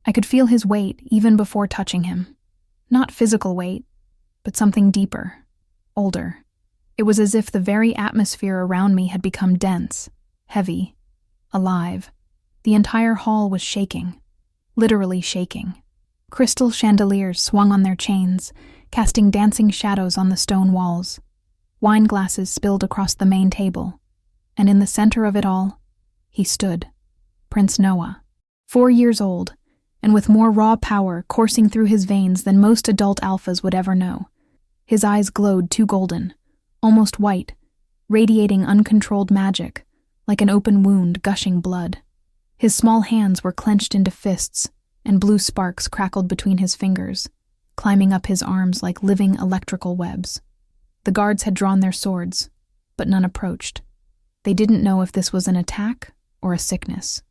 I could feel his weight even before touching him. Not physical weight, but something deeper, older. It was as if the very atmosphere around me had become dense, heavy, alive. The entire hall was shaking, literally shaking. Crystal chandeliers swung on their chains, casting dancing shadows on the stone walls. Wine glasses spilled across the main table, and in the center of it all, he stood, Prince Noah, 4 years old, and with more raw power coursing through his veins than most adult alphas would ever know. His eyes glowed too golden, almost white, radiating uncontrolled magic, like an open wound gushing blood. His small hands were clenched into fists, and blue sparks crackled between his fingers, climbing up his arms like living electrical webs. The guards had drawn their swords, but none approached. They didn't know if this was an attack or a sickness.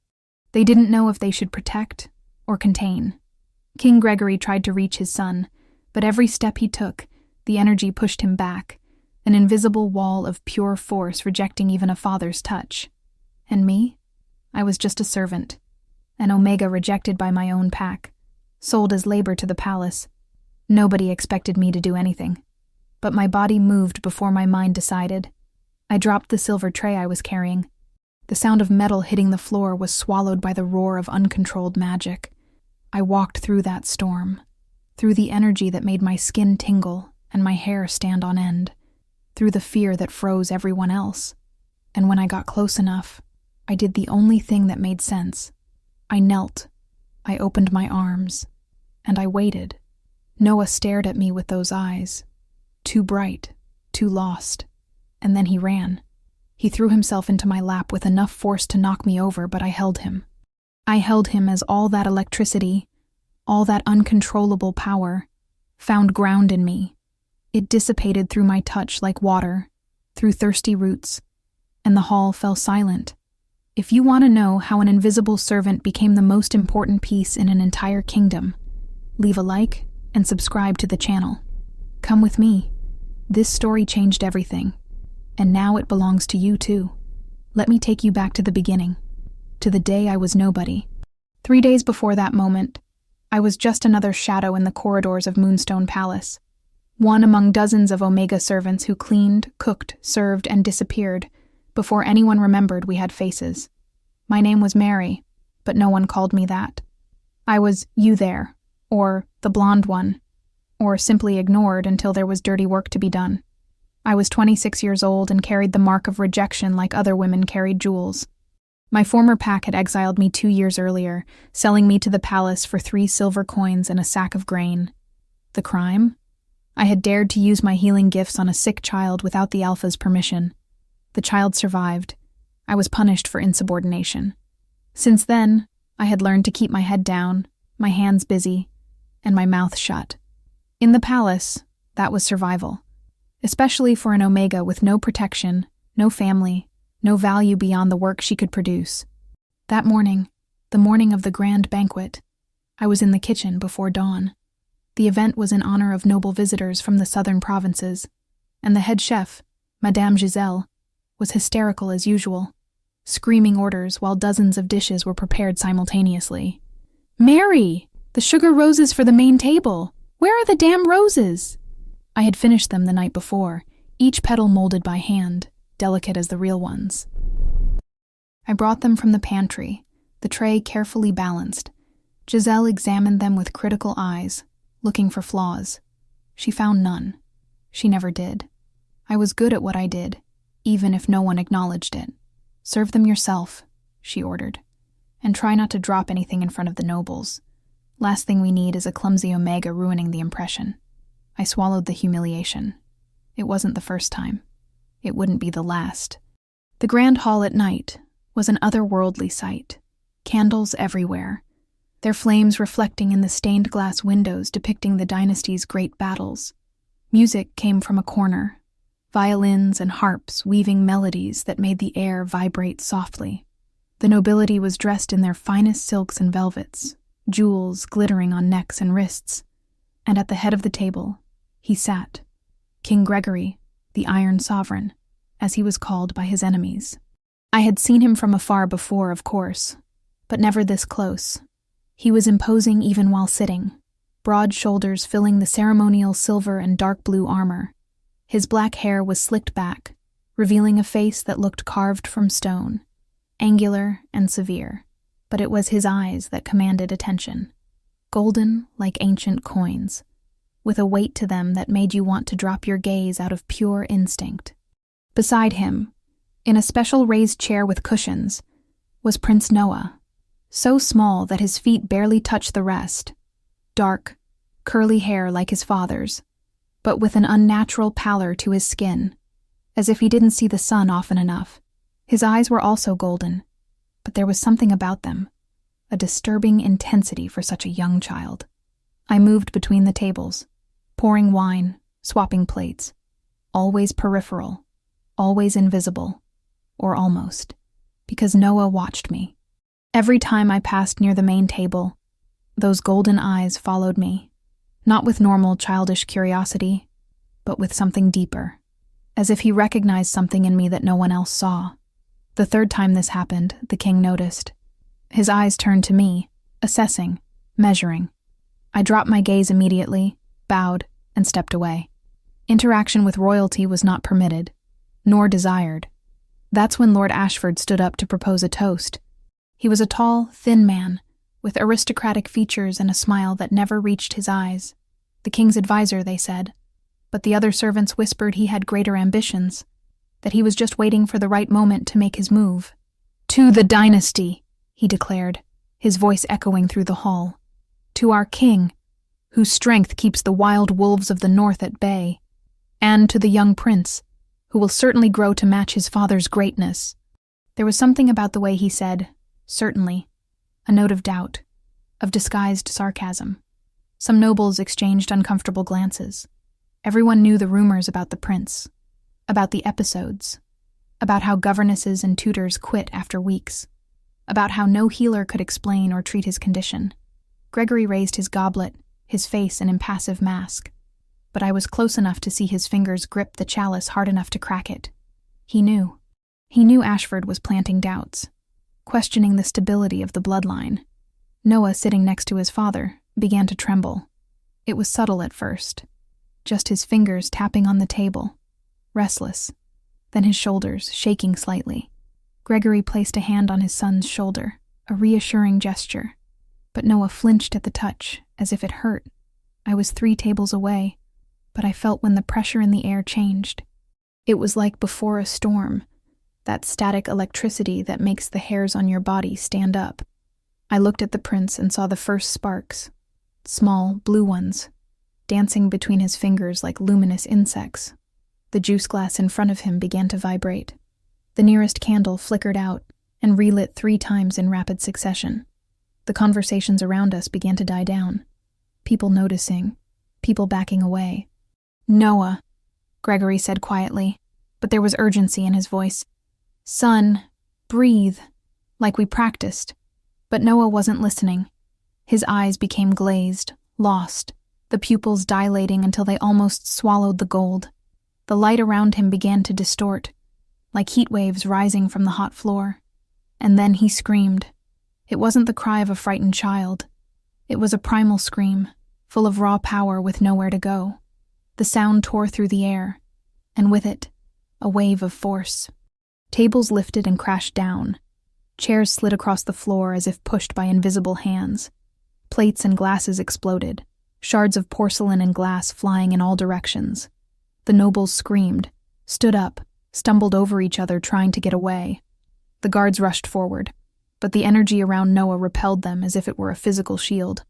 They didn't know if they should protect or contain. King Gregory tried to reach his son, but every step he took, the energy pushed him back, an invisible wall of pure force rejecting even a father's touch. And me? I was just a servant, an Omega rejected by my own pack, sold as labor to the palace. Nobody expected me to do anything. But my body moved before my mind decided. I dropped the silver tray I was carrying. The sound of metal hitting the floor was swallowed by the roar of uncontrolled magic. I walked through that storm, through the energy that made my skin tingle and my hair stand on end, through the fear that froze everyone else. And when I got close enough, I did the only thing that made sense. I knelt, I opened my arms, and I waited. Noah stared at me with those eyes, too bright, too lost, and then he ran. He threw himself into my lap with enough force to knock me over, but I held him. I held him as all that electricity, all that uncontrollable power, found ground in me. It dissipated through my touch like water, through thirsty roots, and the hall fell silent. If you want to know how an invisible servant became the most important piece in an entire kingdom, leave a like and subscribe to the channel. Come with me. This story changed everything, and now it belongs to you too. Let me take you back to the beginning, to the day I was nobody. 3 days before that moment, I was just another shadow in the corridors of Moonstone Palace, one among dozens of Omega servants who cleaned, cooked, served, and disappeared before anyone remembered we had faces. My name was Mary, but no one called me that. I was you there, or the blonde one, or simply ignored until there was dirty work to be done. I was 26 years old and carried the mark of rejection like other women carried jewels. My former pack had exiled me 2 years earlier, selling me to the palace for 3 silver coins and a sack of grain. The crime? I had dared to use my healing gifts on a sick child without the Alpha's permission. The child survived. I was punished for insubordination. Since then, I had learned to keep my head down, my hands busy, and my mouth shut. In the palace, that was survival, especially for an Omega with no protection, no family, no value beyond the work she could produce. That morning, the morning of the grand banquet, I was in the kitchen before dawn. The event was in honor of noble visitors from the southern provinces, and the head chef, Madame Giselle, was hysterical as usual, screaming orders while dozens of dishes were prepared simultaneously. "Mary! The sugar roses for the main table! Where are the damn roses?" I had finished them the night before, each petal molded by hand, delicate as the real ones. I brought them from the pantry, the tray carefully balanced. Giselle examined them with critical eyes, looking for flaws. She found none. She never did. I was good at what I did, even if no one acknowledged it. "Serve them yourself," she ordered, "and try not to drop anything in front of the nobles. Last thing we need is a clumsy Omega ruining the impression." I swallowed the humiliation. It wasn't the first time. It wouldn't be the last. The grand hall at night was an otherworldly sight. Candles everywhere, their flames reflecting in the stained glass windows depicting the dynasty's great battles. Music came from a corner, violins and harps weaving melodies that made the air vibrate softly. The nobility was dressed in their finest silks and velvets, jewels glittering on necks and wrists, and at the head of the table, he sat, King Gregory, the Iron Sovereign, as he was called by his enemies. I had seen him from afar before, of course, but never this close. He was imposing even while sitting, broad shoulders filling the ceremonial silver and dark blue armor. His black hair was slicked back, revealing a face that looked carved from stone, angular and severe, but it was his eyes that commanded attention, golden like ancient coins, with a weight to them that made you want to drop your gaze out of pure instinct. Beside him, in a special raised chair with cushions, was Prince Noah, so small that his feet barely touched the rest, dark, curly hair like his father's, but with an unnatural pallor to his skin, as if he didn't see the sun often enough. His eyes were also golden, but there was something about them, a disturbing intensity for such a young child. I moved between the tables, pouring wine, swapping plates, always peripheral, always invisible, or almost, because Noah watched me. Every time I passed near the main table, those golden eyes followed me, not with normal childish curiosity, but with something deeper, as if he recognized something in me that no one else saw. The third time this happened, the king noticed. His eyes turned to me, assessing, measuring. I dropped my gaze immediately, bowed, and stepped away. Interaction with royalty was not permitted, nor desired. That's when Lord Ashford stood up to propose a toast. He was a tall, thin man, with aristocratic features and a smile that never reached his eyes. The king's advisor, they said, but the other servants whispered he had greater ambitions, that he was just waiting for the right moment to make his move. "To the dynasty," he declared, his voice echoing through the hall. "To our king, whose strength keeps the wild wolves of the north at bay, and to the young prince, who will certainly grow to match his father's greatness." There was something about the way he said, "certainly," a note of doubt, of disguised sarcasm. Some nobles exchanged uncomfortable glances. Everyone knew the rumors about the prince, about the episodes, about how governesses and tutors quit after weeks, about how no healer could explain or treat his condition. Gregory raised his goblet, his face an impassive mask, but I was close enough to see his fingers grip the chalice hard enough to crack it. He knew. He knew Ashford was planting doubts, questioning the stability of the bloodline. Noah, sitting next to his father, began to tremble. It was subtle at first, just his fingers tapping on the table, restless, then his shoulders shaking slightly. Gregory placed a hand on his son's shoulder, a reassuring gesture, but Noah flinched at the touch, as if it hurt. I was 3 tables away, but I felt when the pressure in the air changed. It was like before a storm, that static electricity that makes the hairs on your body stand up. I looked at the prince and saw the first sparks, small, blue ones, dancing between his fingers like luminous insects. The juice glass in front of him began to vibrate. The nearest candle flickered out and relit 3 times in rapid succession. The conversations around us began to die down. People noticing, people backing away. "Noah," Gregory said quietly, but there was urgency in his voice. "Son, breathe," like we practiced. But Noah wasn't listening. His eyes became glazed, lost, the pupils dilating until they almost swallowed the gold. The light around him began to distort, like heat waves rising from the hot floor. And then he screamed. It wasn't the cry of a frightened child. It was a primal scream, full of raw power with nowhere to go. The sound tore through the air, and with it, a wave of force. Tables lifted and crashed down. Chairs slid across the floor as if pushed by invisible hands. Plates and glasses exploded, shards of porcelain and glass flying in all directions. The nobles screamed, stood up, stumbled over each other trying to get away. The guards rushed forward, but the energy around Noah repelled them as if it were a physical shield.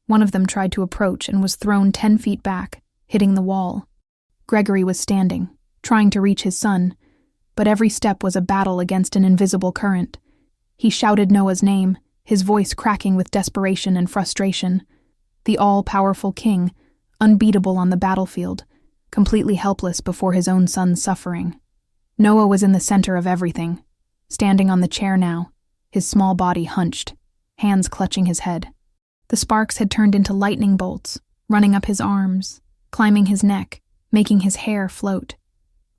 One of them tried to approach and was thrown 10 feet back, hitting the wall. Gregory was standing, trying to reach his son, but every step was a battle against an invisible current. He shouted Noah's name, his voice cracking with desperation and frustration. The all-powerful king, unbeatable on the battlefield, completely helpless before his own son's suffering. Noah was in the center of everything, standing on the chair now, his small body hunched, hands clutching his head. The sparks had turned into lightning bolts, running up his arms, climbing his neck, making his hair float.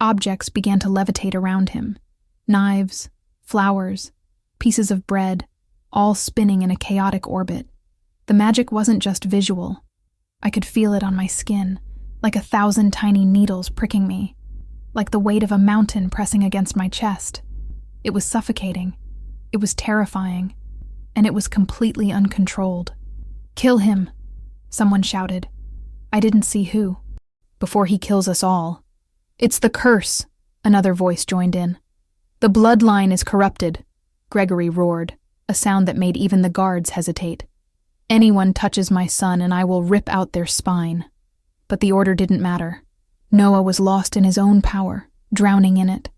Objects began to levitate around him. Knives, flowers, pieces of bread, all spinning in a chaotic orbit. The magic wasn't just visual. I could feel it on my skin, like 1,000 tiny needles pricking me, like the weight of a mountain pressing against my chest. It was suffocating. It was terrifying. And it was completely uncontrolled. "Kill him," someone shouted. I didn't see who. "Before he kills us all." "It's the curse," another voice joined in. "The bloodline is corrupted," Gregory roared, a sound that made even the guards hesitate. "Anyone touches my son and I will rip out their spine." But the order didn't matter. Noah was lost in his own power, drowning in it.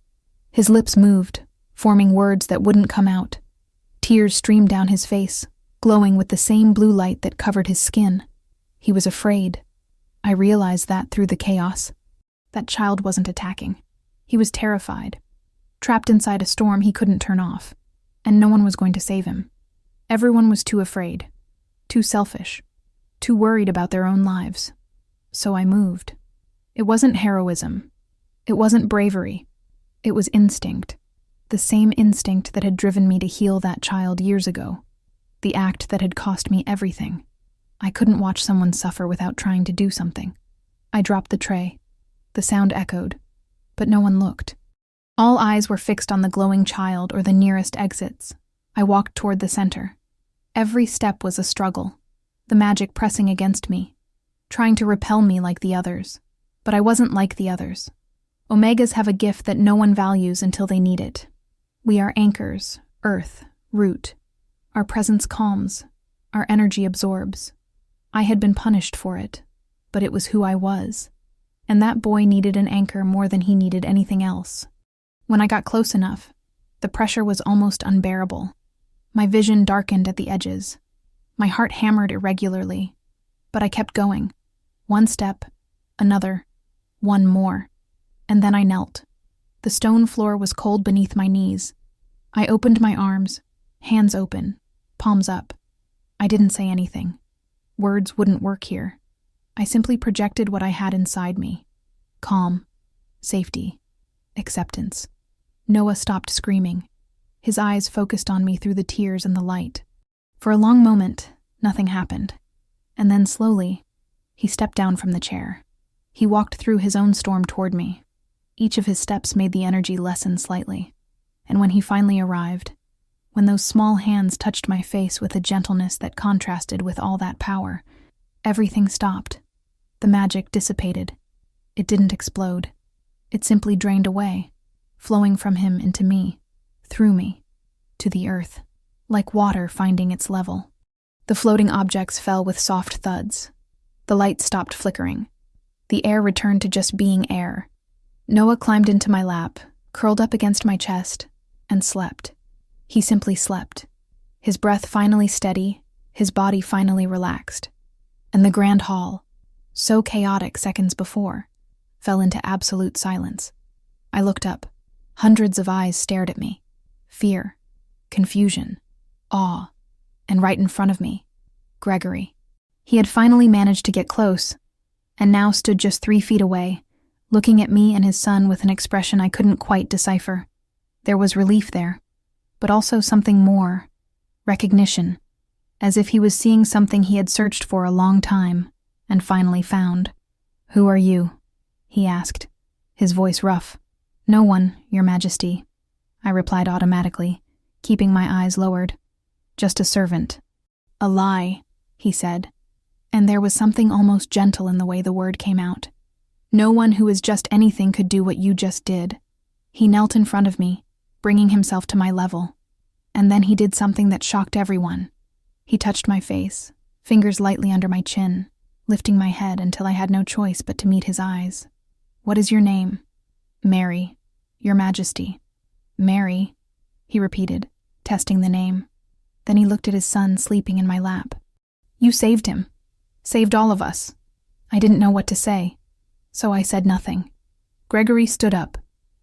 His lips moved, forming words that wouldn't come out. Tears streamed down his face, glowing with the same blue light that covered his skin. He was afraid. I realized that through the chaos. That child wasn't attacking. He was terrified. Trapped inside a storm he couldn't turn off, and no one was going to save him. Everyone was too afraid, too selfish, too worried about their own lives. So I moved. It wasn't heroism. It wasn't bravery. It was instinct. The same instinct that had driven me to heal that child years ago. The act that had cost me everything. I couldn't watch someone suffer without trying to do something. I dropped the tray. The sound echoed, but no one looked. All eyes were fixed on the glowing child or the nearest exits. I walked toward the center. Every step was a struggle, the magic pressing against me, trying to repel me like the others. But I wasn't like the others. Omegas have a gift that no one values until they need it. We are anchors, earth, root. Our presence calms. Our energy absorbs. I had been punished for it, but it was who I was. And that boy needed an anchor more than he needed anything else. When I got close enough, the pressure was almost unbearable. My vision darkened at the edges. My heart hammered irregularly, but I kept going. One step, another, one more. And then I knelt. The stone floor was cold beneath my knees. I opened my arms, hands open, palms up. I didn't say anything. Words wouldn't work here. I simply projected what I had inside me. Calm, safety, acceptance. Noah stopped screaming. His eyes focused on me through the tears and the light. For a long moment, nothing happened. And then slowly, he stepped down from the chair. He walked through his own storm toward me. Each of his steps made the energy lessen slightly. And when he finally arrived, when those small hands touched my face with a gentleness that contrasted with all that power, everything stopped. The magic dissipated. It didn't explode. It simply drained away, flowing from him into me, through me, to the earth, like water finding its level. The floating objects fell with soft thuds. The light stopped flickering. The air returned to just being air. Noah climbed into my lap, curled up against my chest, and slept. He simply slept. His breath finally steady, his body finally relaxed. And the grand hall, so chaotic seconds before, fell into absolute silence. I looked up. Hundreds of eyes stared at me. Fear, confusion, awe, and right in front of me, Gregory. He had finally managed to get close, and now stood just 3 feet away, looking at me and his son with an expression I couldn't quite decipher. There was relief there, but also something more, recognition, as if he was seeing something he had searched for a long time and finally found. "Who are you?" he asked, his voice rough. "No one, Your Majesty," I replied automatically, keeping my eyes lowered. "Just a servant." "A lie," he said, and there was something almost gentle in the way the word came out. "No one who is just anything could do what you just did." He knelt in front of me, bringing himself to my level. And then he did something that shocked everyone. He touched my face, fingers lightly under my chin, lifting my head until I had no choice but to meet his eyes. "What is your name?" "Mary, Your Majesty." "Mary," he repeated, testing the name. Then he looked at his son sleeping in my lap. "You saved him. Saved all of us." I didn't know what to say, so I said nothing. Gregory stood up,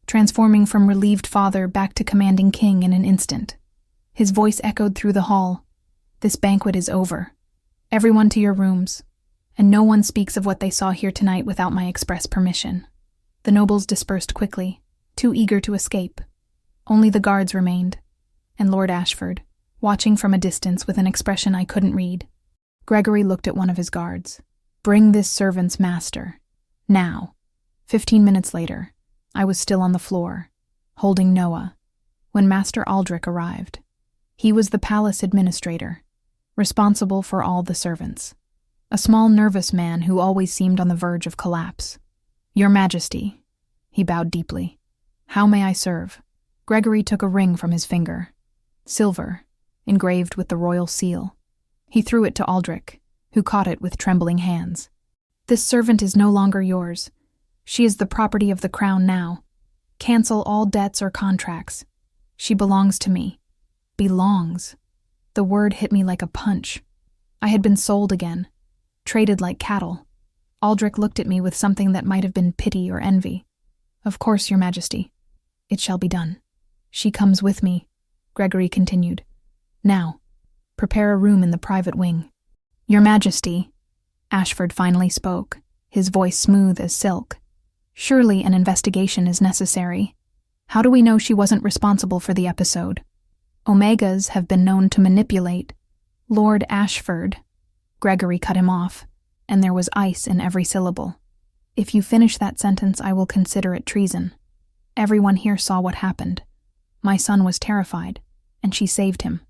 transforming from relieved father back to commanding king in an instant. His voice echoed through the hall. "This banquet is over. Everyone to your rooms, and no one speaks of what they saw here tonight without my express permission." The nobles dispersed quickly, too eager to escape. Only the guards remained, and Lord Ashford, watching from a distance with an expression I couldn't read. Gregory looked at one of his guards. "Bring this servant's master. Now." 15 minutes later, I was still on the floor, holding Noah, when Master Aldrich arrived. He was the palace administrator, responsible for all the servants. A small, nervous man who always seemed on the verge of collapse. "Your Majesty." He bowed deeply. "How may I serve?" Gregory took a ring from his finger. Silver, engraved with the royal seal. He threw it to Aldrich, who caught it with trembling hands. "This servant is no longer yours. She is the property of the crown now. Cancel all debts or contracts. She belongs to me." Belongs. The word hit me like a punch. I had been sold again, traded like cattle. Aldrich looked at me with something that might have been pity or envy. "Of course, Your Majesty. It shall be done." "She comes with me," Gregory continued. "Now, prepare a room in the private wing." "Your Majesty," Ashford finally spoke, his voice smooth as silk. "Surely an investigation is necessary. How do we know she wasn't responsible for the episode? Omegas have been known to manipulate." "Lord Ashford," Gregory cut him off, and there was ice in every syllable. "If you finish that sentence, I will consider it treason. Everyone here saw what happened. My son was terrified, and she saved him.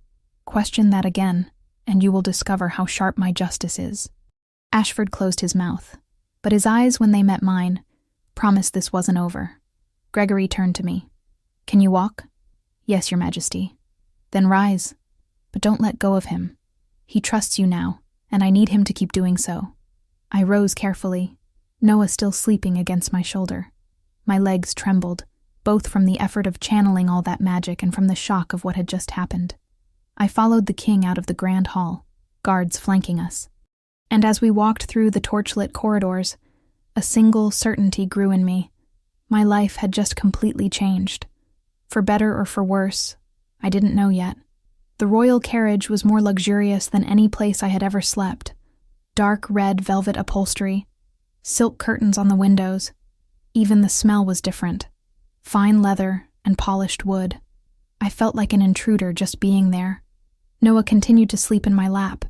Question that again, and you will discover how sharp my justice is." Ashford closed his mouth, but his eyes, when they met mine, promised this wasn't over. Gregory turned to me. "Can you walk?" "Yes, Your Majesty." "Then rise, but don't let go of him. He trusts you now, and I need him to keep doing so." I rose carefully, Noah still sleeping against my shoulder. My legs trembled, both from the effort of channeling all that magic and from the shock of what had just happened. I followed the king out of the grand hall, guards flanking us. And as we walked through the torchlit corridors, a single certainty grew in me. My life had just completely changed. For better or for worse, I didn't know yet. The royal carriage was more luxurious than any place I had ever slept. Dark red velvet upholstery, silk curtains on the windows. Even the smell was different. Fine leather and polished wood. I felt like an intruder just being there. Noah continued to sleep in my lap,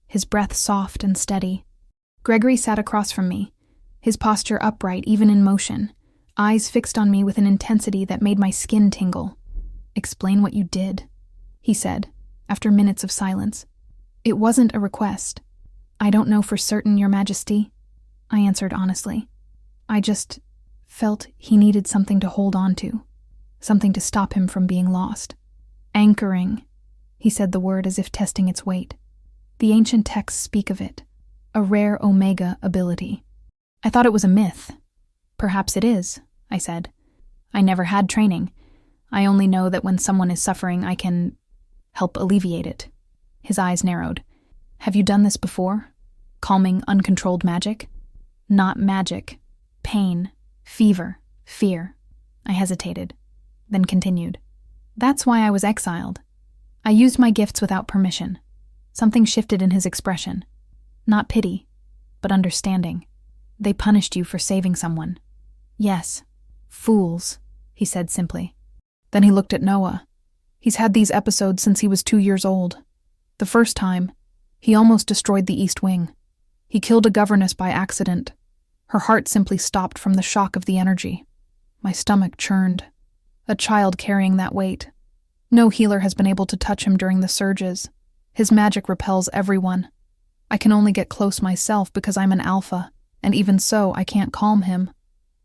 his breath soft and steady. Gregory sat across from me, his posture upright even in motion, eyes fixed on me with an intensity that made my skin tingle. "Explain what you did," he said, after minutes of silence. "It wasn't a request." "I don't know for certain, Your Majesty," I answered honestly. "I just felt he needed something to hold on to, something to stop him from being lost." "Anchoring," he said the word as if testing its weight. "The ancient texts speak of it, a rare Omega ability." I thought it was a myth. "Perhaps it is," I said. "I never had training. I only know that when someone is suffering, I can help alleviate it." His eyes narrowed. "Have you done this before? Calming uncontrolled magic?" "Not magic. Pain, fever, fear." I hesitated, then continued. "That's why I was exiled. I used my gifts without permission." Something shifted in his expression. Not pity, but understanding. "They punished you for saving someone." "Yes. Fools," he said simply. Then he looked at Noah. "He's had these episodes since he was 2 years old. The first time, he almost destroyed the East Wing. He killed a governess by accident. Her heart simply stopped from the shock of the energy. My stomach churned. A child carrying that weight. No healer has been able to touch him during the surges. His magic repels everyone. I can only get close myself because I'm an alpha, and even so, I can't calm him.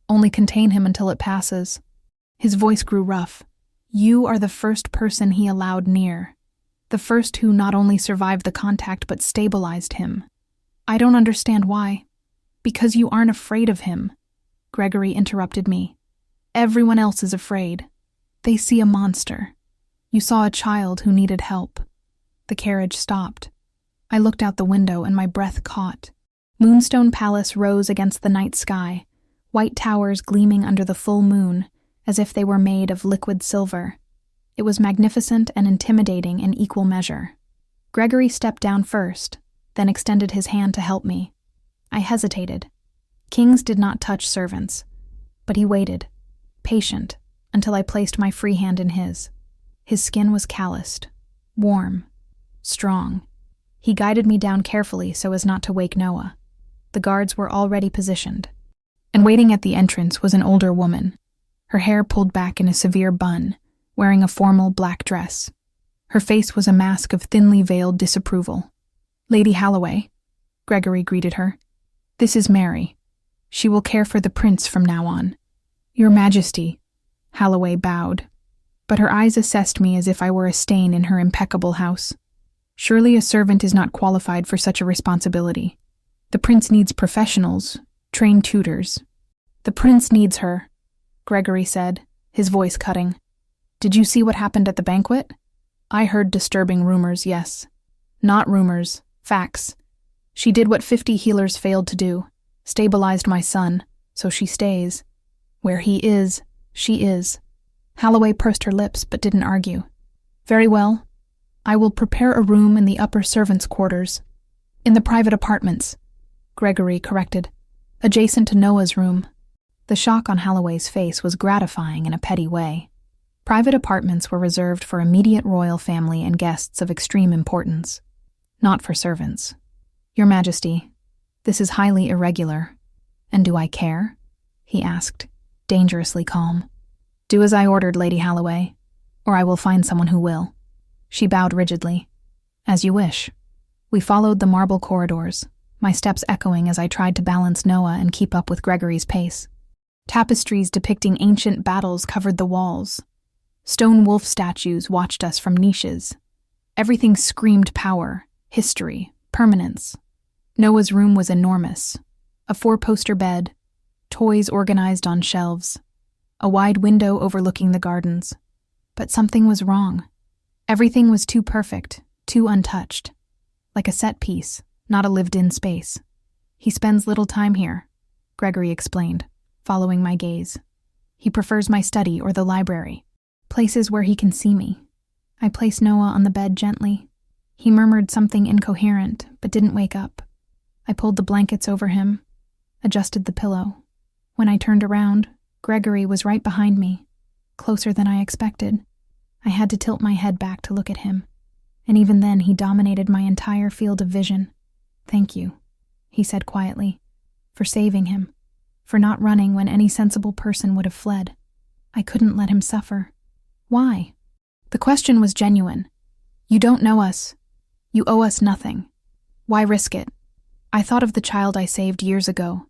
Only contain him until it passes." His voice grew rough. "You are the first person he allowed near. The first who not only survived the contact but stabilized him. I don't understand why." "Because you aren't afraid of him," Gregory interrupted me. "Everyone else is afraid. They see a monster. You saw a child who needed help." The carriage stopped. I looked out the window and my breath caught. Moonstone Palace rose against the night sky, white towers gleaming under the full moon, as if they were made of liquid silver. It was magnificent and intimidating in equal measure. Gregory stepped down first, then extended his hand to help me. I hesitated. Kings did not touch servants, but he waited, patient, until I placed my free hand in his. His skin was calloused, warm, strong. He guided me down carefully so as not to wake Noah. The guards were already positioned, and waiting at the entrance was an older woman, her hair pulled back in a severe bun, wearing a formal black dress. Her face was a mask of thinly veiled disapproval. "Lady Halloway," Gregory greeted her. "This is Mary. She will care for the prince from now on." "Your Majesty," Halloway bowed, but her eyes assessed me as if I were a stain in her impeccable house. "Surely a servant is not qualified for such a responsibility. The prince needs professionals, trained tutors." "The prince needs her," Gregory said, his voice cutting. "Did you see what happened at the banquet?" "I heard disturbing rumors, yes." "Not rumors, facts. She did what 50 healers failed to do, stabilized my son, so she stays. Where he is, she is." Halloway pursed her lips but didn't argue. "Very well. I will prepare a room in the upper servants' quarters. In the private apartments," Gregory corrected, "adjacent to Noah's room." The shock on Halloway's face was gratifying in a petty way. Private apartments were reserved for immediate royal family and guests of extreme importance, not for servants. "Your Majesty, this is highly irregular. And do I care?" he asked, dangerously calm. "Do as I ordered, Lady Halloway, or I will find someone who will." She bowed rigidly. "As you wish." We followed the marble corridors, my steps echoing as I tried to balance Noah and keep up with Gregory's pace. Tapestries depicting ancient battles covered the walls. Stone wolf statues watched us from niches. Everything screamed power, history, permanence. Noah's room was enormous. A 4-poster bed, toys organized on shelves, a wide window overlooking the gardens. But something was wrong. Everything was too perfect, too untouched. Like a set piece, not a lived-in space. "He spends little time here," Gregory explained, following my gaze. "He prefers my study or the library, places where he can see me." I placed Noah on the bed gently. He murmured something incoherent, but didn't wake up. I pulled the blankets over him, adjusted the pillow. When I turned around, Gregory was right behind me, closer than I expected. I had to tilt my head back to look at him, and even then he dominated my entire field of vision. "Thank you," he said quietly, "for saving him, for not running when any sensible person would have fled. I couldn't let him suffer." "Why?" The question was genuine. "You don't know us. You owe us nothing. Why risk it?" I thought of the child I saved years ago,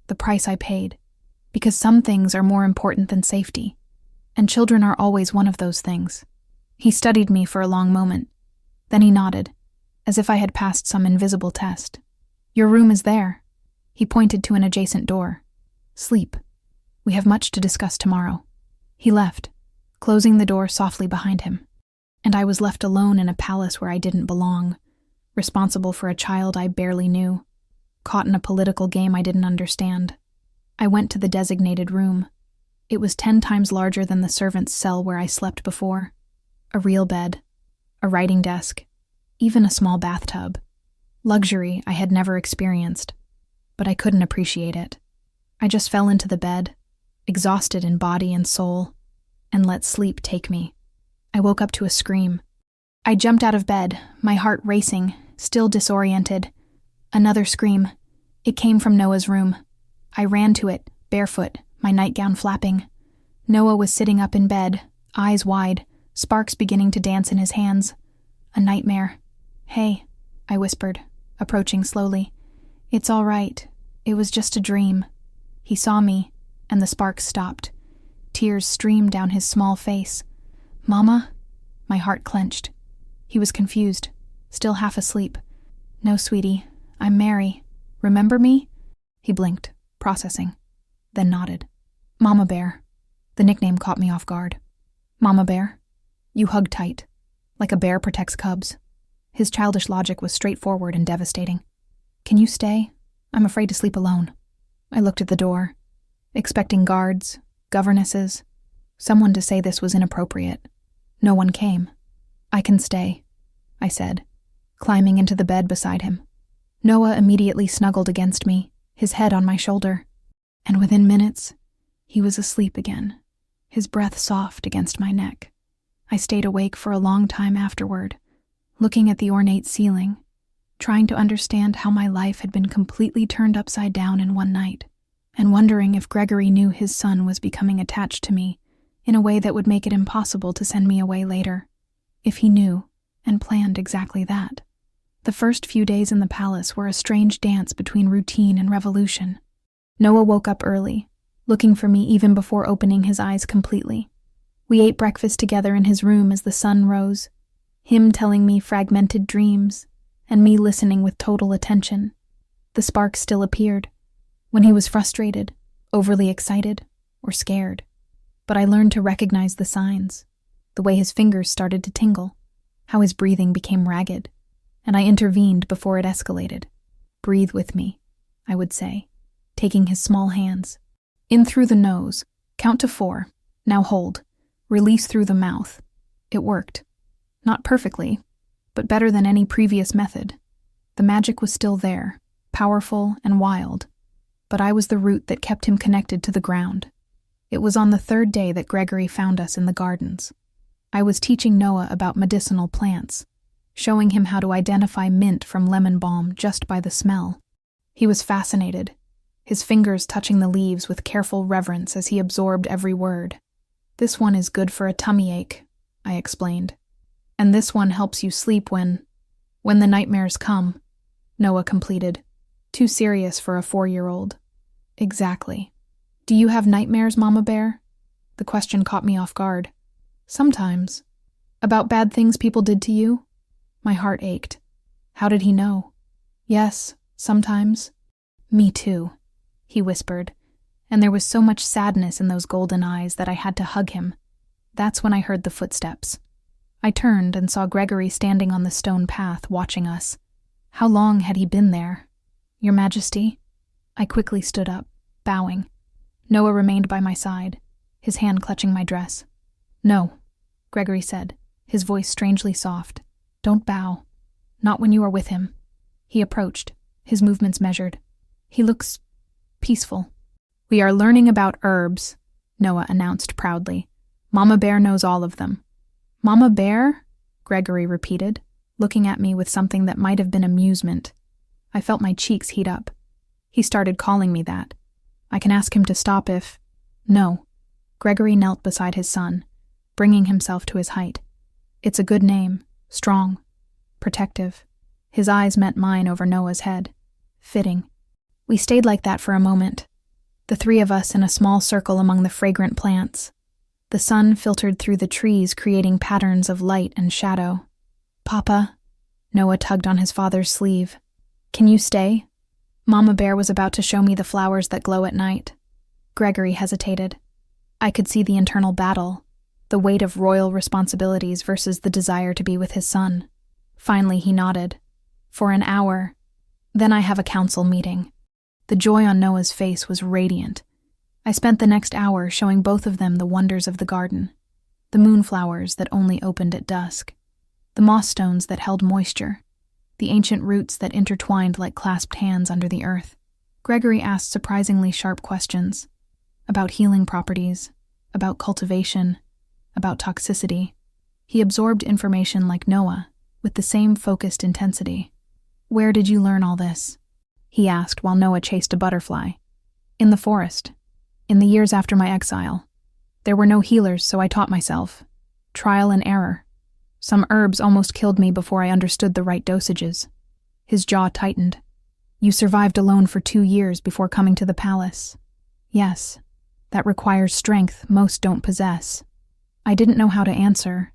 the price I paid, because some things are more important than safety, and children are always one of those things. He studied me for a long moment. Then he nodded, as if I had passed some invisible test. "Your room is there." He pointed to an adjacent door. "Sleep. We have much to discuss tomorrow." He left, closing the door softly behind him, and I was left alone in a palace where I didn't belong, responsible for a child I barely knew, caught in a political game I didn't understand. I went to the designated room. It was 10 times larger than the servant's cell where I slept before. A real bed, a writing desk, even a small bathtub. Luxury I had never experienced, but I couldn't appreciate it. I just fell into the bed, exhausted in body and soul, and let sleep take me. I woke up to a scream. I jumped out of bed, my heart racing, still disoriented. Another scream. It came from Noah's room. I ran to it, barefoot, my nightgown flapping. Noah was sitting up in bed, eyes wide, sparks beginning to dance in his hands. A nightmare. "Hey," I whispered, approaching slowly. "It's all right. It was just a dream." He saw me, and the sparks stopped. Tears streamed down his small face. "Mama?" My heart clenched. He was confused, still half asleep. "No, sweetie. I'm Mary. Remember me?" He blinked, processing, then nodded. "Mama Bear." The nickname caught me off guard. "Mama Bear?" "You hug tight, like a bear protects cubs." His childish logic was straightforward and devastating. "Can you stay? I'm afraid to sleep alone." I looked at the door, expecting guards, governesses, someone to say this was inappropriate. No one came. "I can stay," I said, climbing into the bed beside him. Noah immediately snuggled against me, his head on my shoulder, and within minutes, he was asleep again, his breath soft against my neck. I stayed awake for a long time afterward, looking at the ornate ceiling, trying to understand how my life had been completely turned upside down in one night, and wondering if Gregory knew his son was becoming attached to me in a way that would make it impossible to send me away later, if he knew and planned exactly that. The first few days in the palace were a strange dance between routine and revolution. Noah woke up early, looking for me even before opening his eyes completely. We ate breakfast together in his room as the sun rose, him telling me fragmented dreams, and me listening with total attention. The spark still appeared, when he was frustrated, overly excited, or scared. But I learned to recognize the signs, the way his fingers started to tingle, how his breathing became ragged, and I intervened before it escalated. "Breathe with me," I would say, taking his small hands. In through the nose, count to 4, now hold, release through the mouth. It worked. Not perfectly, but better than any previous method. The magic was still there, powerful and wild, but I was the root that kept him connected to the ground. It was on the 3rd day that Gregory found us in the gardens. I was teaching Noah about medicinal plants, showing him how to identify mint from lemon balm just by the smell. He was fascinated, his fingers touching the leaves with careful reverence as he absorbed every word. "This one is good for a tummy ache," I explained. "And this one helps you sleep when the nightmares come," Noah completed, too serious for a 4-year-old. "Exactly. Do you have nightmares, Mama Bear?" The question caught me off guard. "Sometimes. About bad things people did to you?" My heart ached. How did he know? "Yes, sometimes." "Me too," he whispered, and there was so much sadness in those golden eyes that I had to hug him. That's when I heard the footsteps. I turned and saw Gregory standing on the stone path, watching us. How long had he been there? "Your Majesty?" I quickly stood up, bowing. Noah remained by my side, his hand clutching my dress. "No," Gregory said, his voice strangely soft. "Don't bow. Not when you are with him." He approached, his movements measured. "He looks peaceful." "We are learning about herbs," Noah announced proudly. "Mama Bear knows all of them." "Mama Bear?" Gregory repeated, looking at me with something that might have been amusement. I felt my cheeks heat up. He started calling me that. "I can ask him to stop if—" "No." Gregory knelt beside his son, bringing himself to his height. "It's a good name, strong, protective." His eyes met mine over Noah's head. Fitting. We stayed like that for a moment, the 3 of us in a small circle among the fragrant plants. The sun filtered through the trees, creating patterns of light and shadow. "Papa," Noah tugged on his father's sleeve. "Can you stay?" Mama Bear was about to show me the flowers that glow at night. Gregory hesitated. I could see the internal battle, the weight of royal responsibilities versus the desire to be with his son. Finally, he nodded. "For an hour. Then I have a council meeting." The joy on Noah's face was radiant. I spent the next hour showing both of them the wonders of the garden. The moonflowers that only opened at dusk. The moss stones that held moisture. The ancient roots that intertwined like clasped hands under the earth. Gregory asked surprisingly sharp questions. About healing properties. About cultivation. About toxicity. He absorbed information like Noah, with the same focused intensity. "Where did you learn all this?" he asked while Noah chased a butterfly. "In the forest. In the years after my exile. There were no healers, so I taught myself. Trial and error. Some herbs almost killed me before I understood the right dosages." His jaw tightened. "You survived alone for 2 years before coming to the palace." "Yes. That requires strength most don't possess." I didn't know how to answer,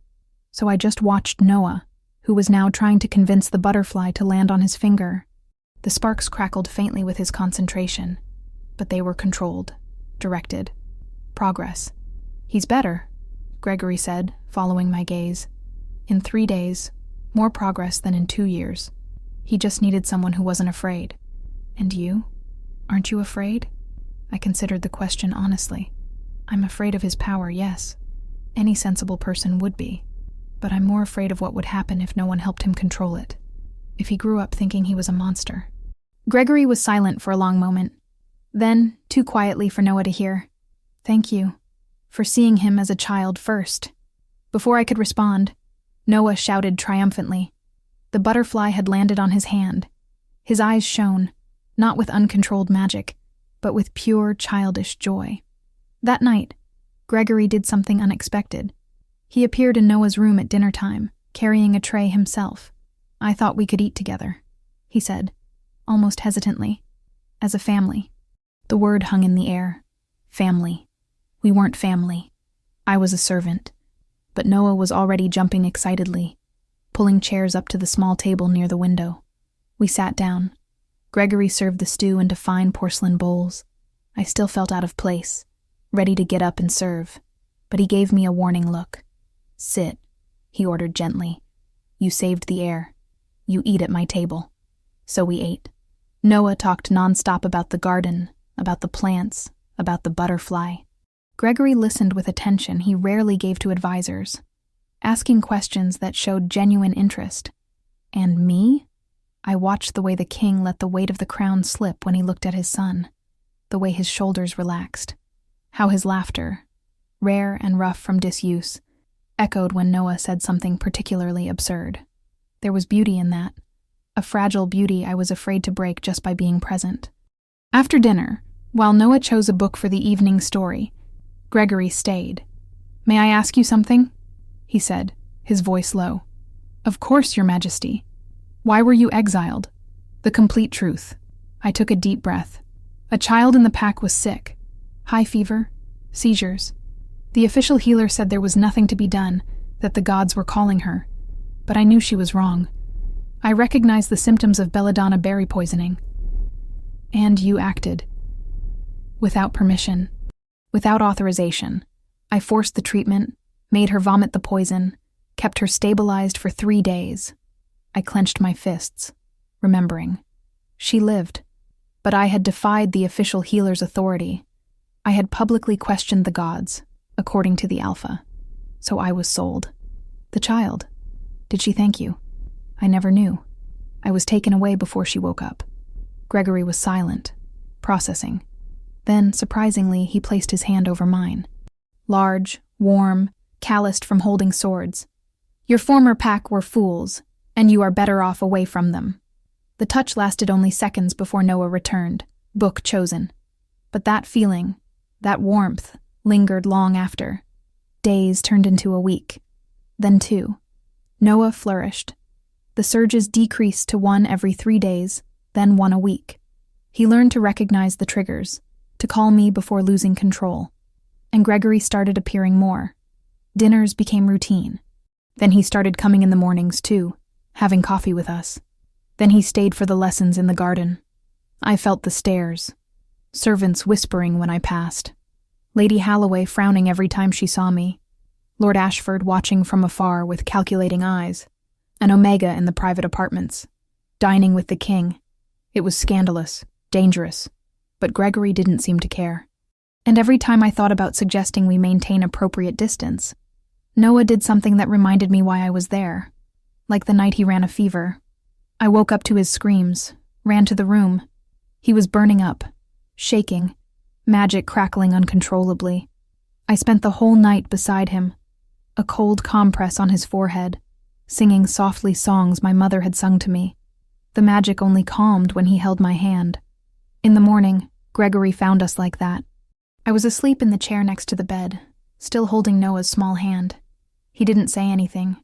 so I just watched Noah, who was now trying to convince the butterfly to land on his finger. The sparks crackled faintly with his concentration, but they were controlled, directed. Progress. "He's better," Gregory said, following my gaze. "In 3 days, more progress than in 2 years. He just needed someone who wasn't afraid." "And you? Aren't you afraid?" I considered the question honestly. "I'm afraid of his power, yes. Any sensible person would be. But I'm more afraid of what would happen if no one helped him control it. If he grew up thinking he was a monster." Gregory was silent for a long moment. Then, too quietly for Noah to hear, "Thank you for seeing him as a child first." Before I could respond, Noah shouted triumphantly, The butterfly had landed on his hand. His eyes shone, not with uncontrolled magic, but with pure, childish joy. That night, Gregory did something unexpected. He appeared in Noah's room at dinner time, carrying a tray himself. "I thought we could eat together," he said, almost hesitantly. "As a family." The word hung in the air. Family. We weren't family. I was a servant. But Noah was already jumping excitedly, pulling chairs up to the small table near the window. We sat down. Gregory served the stew into fine porcelain bowls. I still felt out of place, ready to get up and serve, but he gave me a warning look. "Sit," he ordered gently. "You saved the heir. You eat at my table." So we ate. Noah talked nonstop about the garden, about the plants, about the butterfly. Gregory listened with attention he rarely gave to advisors, asking questions that showed genuine interest. And me? I watched the way the king let the weight of the crown slip when he looked at his son, the way his shoulders relaxed, how his laughter, rare and rough from disuse, echoed when Noah said something particularly absurd. There was beauty in that, a fragile beauty I was afraid to break just by being present. After dinner, while Noah chose a book for the evening story, Gregory stayed. "May I ask you something?" he said, his voice low. "Of course, Your Majesty. Why were you exiled?" "The complete truth." I took a deep breath. "A child in the pack was sick. High fever, seizures. The official healer said there was nothing to be done, that the gods were calling her. But I knew she was wrong. I recognized the symptoms of belladonna berry poisoning. And you acted. Without permission. Without authorization. I forced the treatment, made her vomit the poison, kept her stabilized for 3 days. I clenched my fists, remembering. She lived, but I had defied the official healer's authority. I had publicly questioned the gods, according to the Alpha. So I was sold. The child. Did she thank you? I never knew. I was taken away before she woke up. Gregory was silent, processing. Then, surprisingly, he placed his hand over mine. Large, warm, calloused from holding swords. "Your former pack were fools, and you are better off away from them." The touch lasted only seconds before Noah returned, book chosen. But that feeling, that warmth, lingered long after. Days turned into a week, then 2. Noah flourished. The surges decreased to 1 every 3 days, then 1 a week. He learned to recognize the triggers, to call me before losing control. And Gregory started appearing more. Dinners became routine. Then he started coming in the mornings too, having coffee with us. Then he stayed for the lessons in the garden. I felt the stares, servants whispering when I passed, Lady Halloway frowning every time she saw me, Lord Ashford watching from afar with calculating eyes, and Omega in the private apartments, dining with the king. It was scandalous, dangerous, but Gregory didn't seem to care. And every time I thought about suggesting we maintain appropriate distance, Noah did something that reminded me why I was there. Like the night he ran a fever. I woke up to his screams, ran to the room. He was burning up, shaking, magic crackling uncontrollably. I spent the whole night beside him, a cold compress on his forehead, singing softly songs my mother had sung to me. The magic only calmed when he held my hand. In the morning, Gregory found us like that. I was asleep in the chair next to the bed, still holding Noah's small hand. He didn't say anything.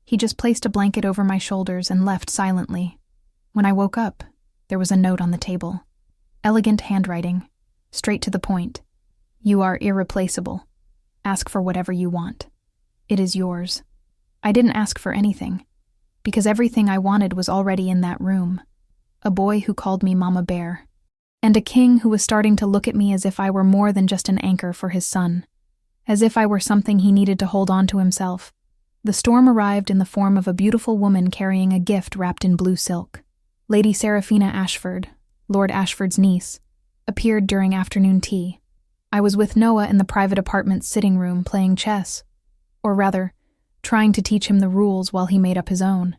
He just placed a blanket over my shoulders and left silently. When I woke up, there was a note on the table. Elegant handwriting, straight to the point. "You are irreplaceable. Ask for whatever you want. It is yours." I didn't ask for anything, because everything I wanted was already in that room. A boy who called me Mama Bear, and a king who was starting to look at me as if I were more than just an anchor for his son, as if I were something he needed to hold on to himself. The storm arrived in the form of a beautiful woman carrying a gift wrapped in blue silk. Lady Seraphina Ashford, Lord Ashford's niece, appeared during afternoon tea. I was with Noah in the private apartment's sitting room playing chess, or rather, trying to teach him the rules while he made up his own.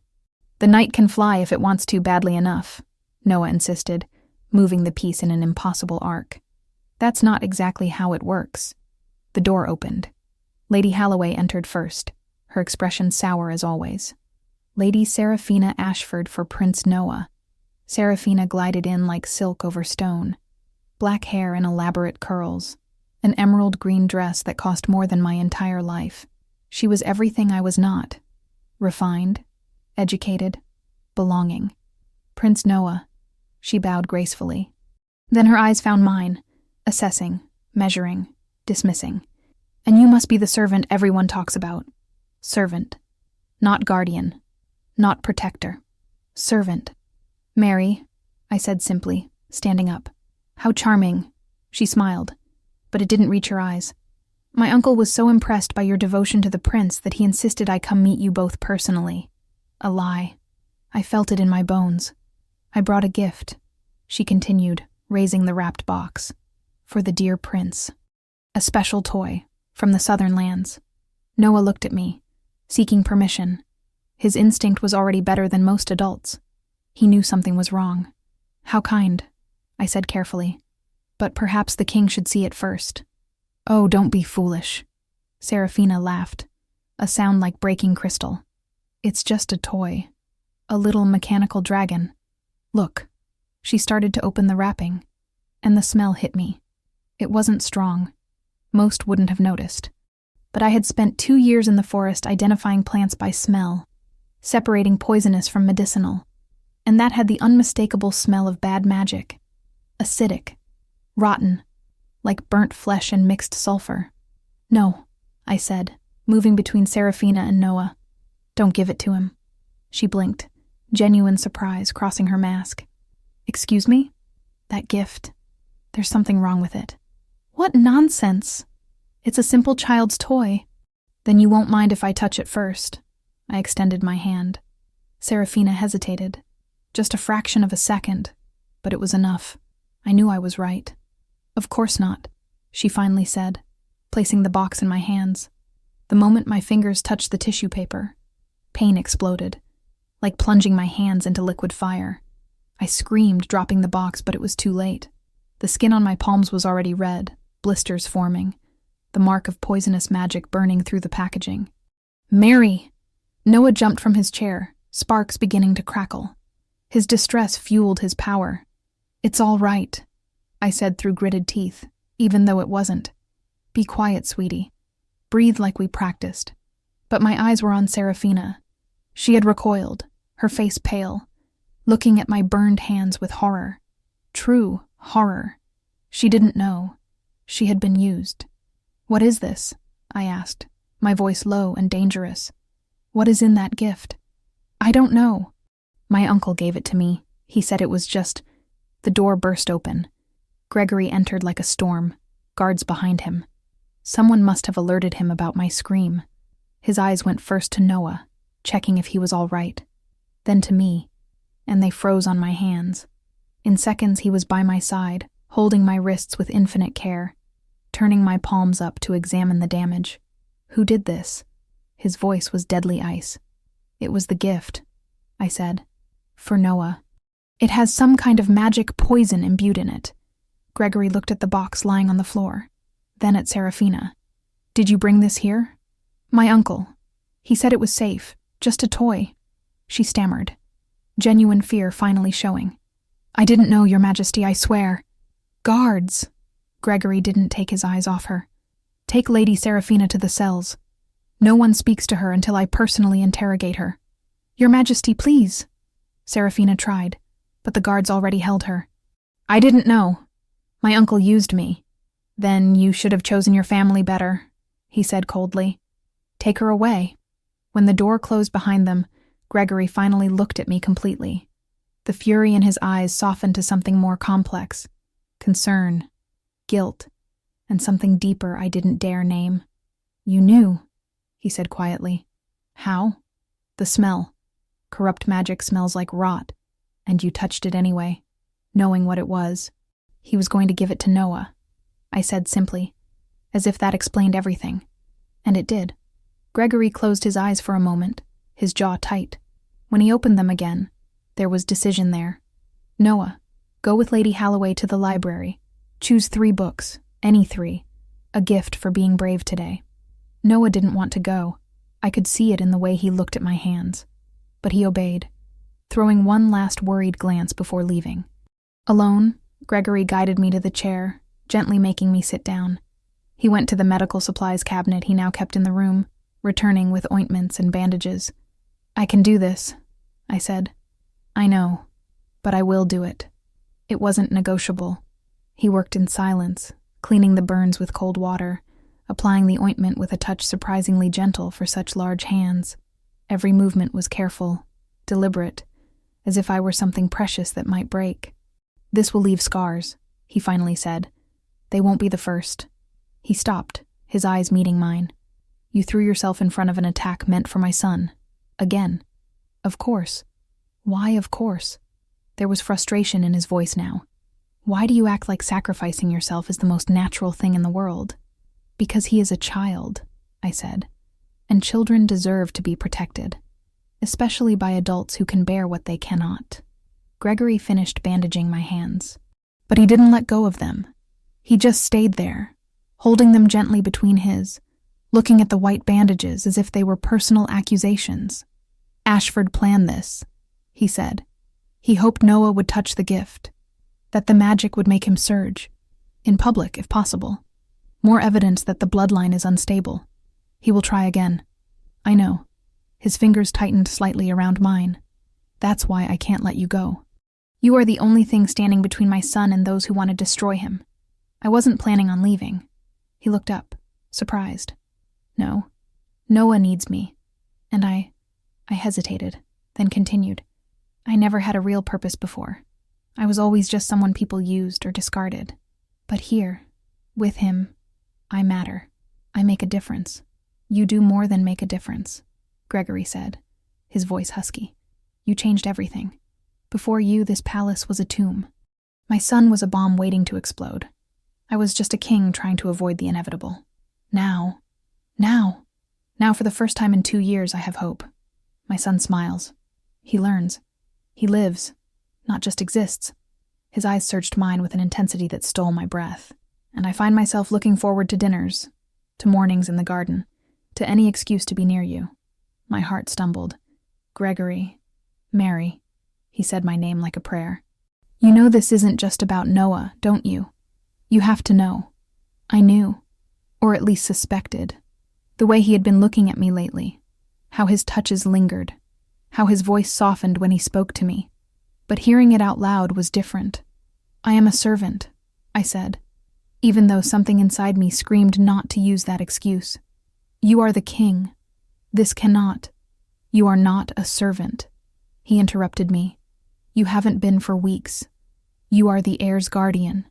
"The knight can fly if it wants to badly enough," Noah insisted, moving the piece in an impossible arc. "That's not exactly how it works." The door opened. Lady Halloway entered first, her expression sour as always. Lady Seraphina Ashford for Prince Noah. Seraphina glided in like silk over stone. Black hair in elaborate curls. An emerald green dress that cost more than my entire life. She was everything I was not. Refined, educated, belonging. Prince Noah. She bowed gracefully. Then her eyes found mine, assessing, measuring, dismissing. And you must be the servant everyone talks about. Servant. Not guardian. Not protector. Servant. Mary, I said simply, standing up. How charming. She smiled, but it didn't reach her eyes. My uncle was so impressed by your devotion to the prince that he insisted I come meet you both personally. A lie. I felt it in my bones. I brought a gift, she continued, raising the wrapped box. For the dear prince. A special toy, from the southern lands. Noah looked at me, seeking permission. His instinct was already better than most adults. He knew something was wrong. How kind, I said carefully. But perhaps the king should see it first. Oh, don't be foolish. Seraphina laughed, a sound like breaking crystal. It's just a toy. A little mechanical dragon. Look. She started to open the wrapping, and the smell hit me. It wasn't strong. Most wouldn't have noticed. But I had spent 2 years in the forest identifying plants by smell, separating poisonous from medicinal, and that had the unmistakable smell of bad magic. Acidic. Rotten. Like burnt flesh and mixed sulfur. No, I said, moving between Seraphina and Noah. Don't give it to him. She blinked, genuine surprise crossing her mask. Excuse me? That gift. There's something wrong with it. What nonsense! It's a simple child's toy. Then you won't mind if I touch it first. I extended my hand. Seraphina hesitated. Just a fraction of a second, but it was enough. I knew I was right. Of course not, she finally said, placing the box in my hands. The moment my fingers touched the tissue paper, pain exploded, like plunging my hands into liquid fire. I screamed, dropping the box, but it was too late. The skin on my palms was already red, blisters forming, the mark of poisonous magic burning through the packaging. Mary! Noah jumped from his chair, sparks beginning to crackle. His distress fueled his power. It's all right, I said through gritted teeth, even though it wasn't. Be quiet, sweetie. Breathe like we practiced. But my eyes were on Seraphina. She had recoiled, her face pale, looking at my burned hands with horror. True horror. She didn't know. She had been used. What is this? I asked, my voice low and dangerous. What is in that gift? I don't know. My uncle gave it to me. He said it was just... The door burst open. Gregory entered like a storm, guards behind him. Someone must have alerted him about my scream. His eyes went first to Noah, checking if he was all right, then to me, and they froze on my hands. In seconds he was by my side, holding my wrists with infinite care, turning my palms up to examine the damage. Who did this? His voice was deadly ice. It was the gift, I said. For Noah. It has some kind of magic poison imbued in it. Gregory looked at the box lying on the floor, then at Seraphina. Did you bring this here? My uncle. He said it was safe, just a toy. She stammered, genuine fear finally showing. I didn't know, Your Majesty, I swear. Guards! Gregory didn't take his eyes off her. Take Lady Seraphina to the cells. No one speaks to her until I personally interrogate her. Your Majesty, please. Seraphina tried, but the guards already held her. I didn't know. My uncle used me. Then you should have chosen your family better, he said coldly. Take her away. When the door closed behind them, Gregory finally looked at me completely. The fury in his eyes softened to something more complex. Concern, guilt, and something deeper I didn't dare name. You knew, he said quietly. How? The smell. Corrupt magic smells like rot, and you touched it anyway, knowing what it was. He was going to give it to Noah, I said simply, as if that explained everything. And it did. Gregory closed his eyes for a moment, his jaw tight. When he opened them again, there was decision there. Noah, go with Lady Halloway to the library. Choose 3 books, any 3. A gift for being brave today. Noah didn't want to go. I could see it in the way he looked at my hands. but he obeyed, throwing one last worried glance before leaving. Alone, Gregory guided me to the chair, gently making me sit down. He went to the medical supplies cabinet he now kept in the room, returning with ointments and bandages. "I can do this," I said. "I know, but I will do it." It wasn't negotiable. He worked in silence, cleaning the burns with cold water, applying the ointment with a touch surprisingly gentle for such large hands. Every movement was careful, deliberate, as if I were something precious that might break. "This will leave scars," he finally said. "They won't be the first." He stopped, his eyes meeting mine. "You threw yourself in front of an attack meant for my son. Again." "Of course." "Why, of course?" There was frustration in his voice now. "Why do you act like sacrificing yourself is the most natural thing in the world?" "Because he is a child," I said, "and children deserve to be protected, especially by adults who can bear what they cannot." Gregory finished bandaging my hands, but he didn't let go of them. He just stayed there, holding them gently between his, looking at the white bandages as if they were personal accusations. "Ashford planned this," he said. "He hoped Noah would touch the gift, that the magic would make him surge, in public if possible. More evidence that the bloodline is unstable. He will try again." "I know." His fingers tightened slightly around mine. "That's why I can't let you go. You are the only thing standing between my son and those who want to destroy him. I wasn't planning on leaving." He looked up, surprised. "No, Noah needs me." And I hesitated, then continued. "I never had a real purpose before. I was always just someone people used or discarded. But here, with him, I matter. I make a difference." "You do more than make a difference," Gregory said, his voice husky. "You changed everything. Before you, this palace was a tomb. My son was a bomb waiting to explode. I was just a king trying to avoid the inevitable. Now for the first time in 2 years, I have hope." My son smiles. He learns. He lives, not just exists. His eyes searched mine with an intensity that stole my breath. "And I find myself looking forward to dinners, to mornings in the garden, to any excuse to be near you." My heart stumbled. "Gregory, Mary," he said my name like a prayer. "You know this isn't just about Noah, don't you? You have to know." I knew, or at least suspected, the way he had been looking at me lately, how his touches lingered, how his voice softened when he spoke to me. But hearing it out loud was different. "I am a servant," I said, even though something inside me screamed not to use that excuse. "You are the king. This cannot. You are not a servant." He interrupted me. "You haven't been for weeks. You are the heir's guardian,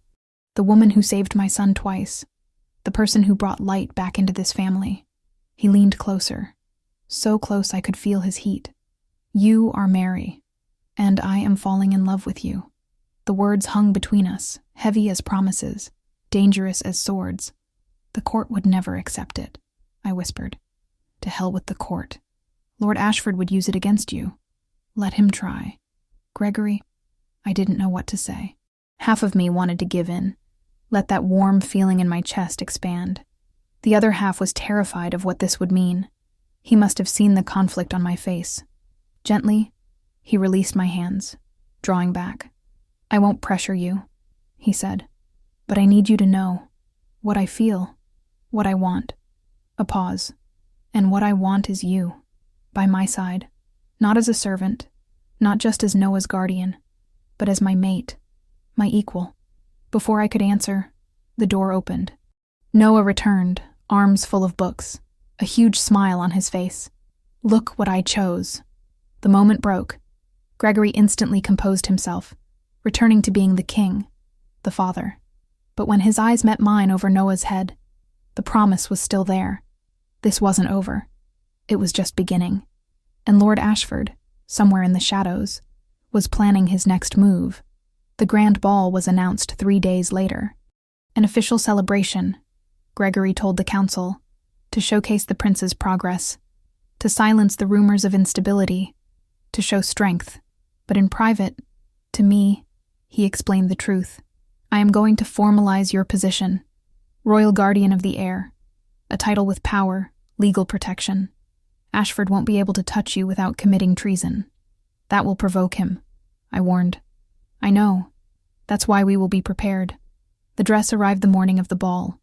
the woman who saved my son twice, the person who brought light back into this family." He leaned closer, so close I could feel his heat. "You are Mary, and I am falling in love with you." The words hung between us, heavy as promises, dangerous as swords. "The court would never accept it," I whispered. "To hell with the court. Lord Ashford would use it against you. Let him try." "Gregory," I didn't know what to say. Half of me wanted to give in, let that warm feeling in my chest expand. The other half was terrified of what this would mean. He must have seen the conflict on my face. Gently, he released my hands, drawing back. "I won't pressure you," he said, "but I need you to know what I feel, what I want." A pause. "And what I want is you, by my side, not as a servant, not just as Noah's guardian, but as my mate, my equal." Before I could answer, the door opened. Noah returned, arms full of books, a huge smile on his face. "Look what I chose." The moment broke. Gregory instantly composed himself, returning to being the king, the father. But when his eyes met mine over Noah's head, the promise was still there. This wasn't over. It was just beginning. And Lord Ashford, somewhere in the shadows, was planning his next move. The grand ball was announced 3 days later. An official celebration, Gregory told the council, to showcase the prince's progress, to silence the rumors of instability, to show strength. But in private, to me, he explained the truth. "I am going to formalize your position, royal guardian of the heir, a title with power, legal protection. Ashford won't be able to touch you without committing treason. That will provoke him, I warned. I know. That's why we will be prepared. The dress arrived the morning of the ball,